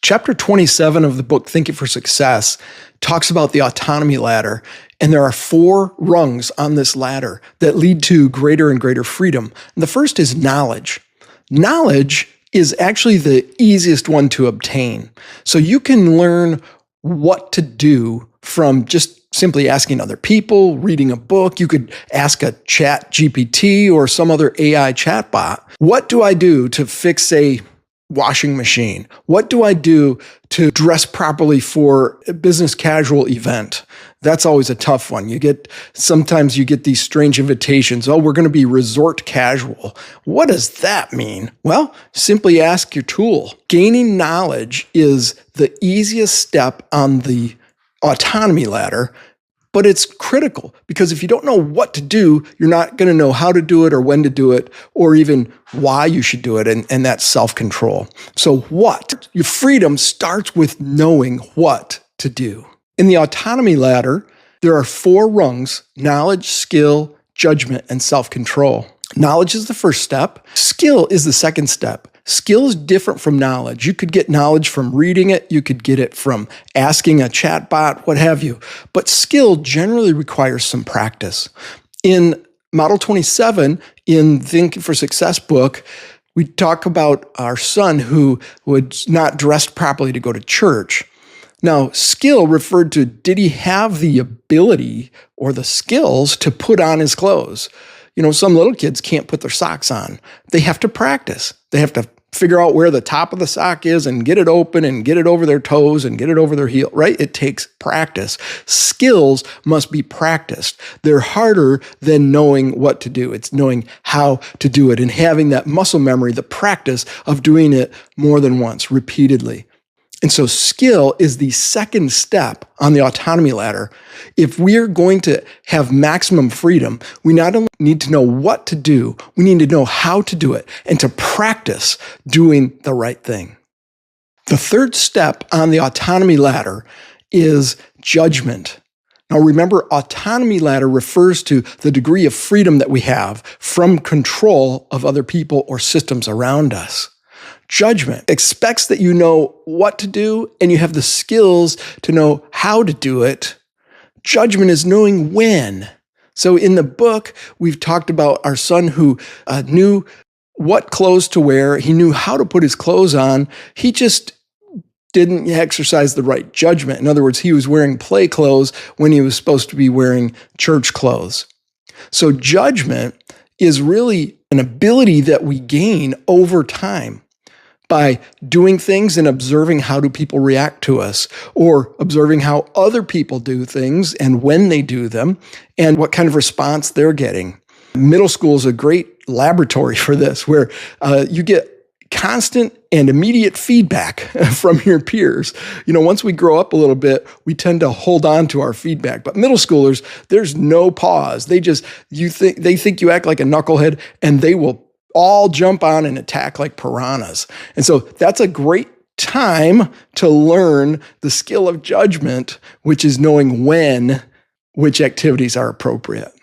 Chapter 27 of the book, Thinking for Success, talks about the autonomy ladder. And there are 4 rungs on this ladder that lead to greater and greater freedom. And the first is knowledge. Knowledge is actually the easiest one to obtain. So you can learn what to do from just simply asking other people, reading a book. You could ask a chat GPT or some other AI chatbot. What do I do to fix a washing machine? What do I do to dress properly for a business casual event? That's always a tough one. Sometimes you get these strange invitations. Oh, we're going to be resort casual. What does that mean? Well, simply ask your tool. Gaining knowledge is the easiest step on the autonomy ladder, but it's critical because if you don't know what to do, you're not going to know how to do it or when to do it or even why you should do it, and that's self-control. So what? Your freedom starts with knowing what to do. In the autonomy ladder, there are 4 rungs: knowledge, skill, judgment, and self-control. Knowledge is the first step. Skill is the second step. Skill is different from knowledge. You could get knowledge from reading it. You could get it from asking a chatbot, what have you. But skill generally requires some practice. In Model 27, in Thinking for Success book, we talk about our son who was not dressed properly to go to church. Now, skill referred to, did he have the ability or the skills to put on his clothes? Some little kids can't put their socks on. They have to practice. They have to figure out where the top of the sock is and get it open and get it over their toes and get it over their heel, right? It takes practice. Skills must be practiced. They're harder than knowing what to do. It's knowing how to do it and having that muscle memory, the practice of doing it more than once, repeatedly. And so skill is the second step on the autonomy ladder. If we are going to have maximum freedom, we not only need to know what to do, we need to know how to do it and to practice doing the right thing. The third step on the autonomy ladder is judgment. Now remember, autonomy ladder refers to the degree of freedom that we have from control of other people or systems around us. Judgment expects that you know what to do and you have the skills to know how to do it. Judgment is knowing when. So in the book, we've talked about our son who knew what clothes to wear. He knew how to put his clothes on. He just didn't exercise the right judgment. In other words, he was wearing play clothes when he was supposed to be wearing church clothes. So judgment is really an ability that we gain over time by doing things and observing how do people react to us, or observing how other people do things and when they do them and what kind of response they're getting. Middle school is a great laboratory for this, where you get constant and immediate feedback from your peers. Once we grow up a little bit, we tend to hold on to our feedback. But middle schoolers, there's no pause. They think you act like a knucklehead, and they will all jump on and attack like piranhas. And so that's a great time to learn the skill of judgment, which is knowing when which activities are appropriate.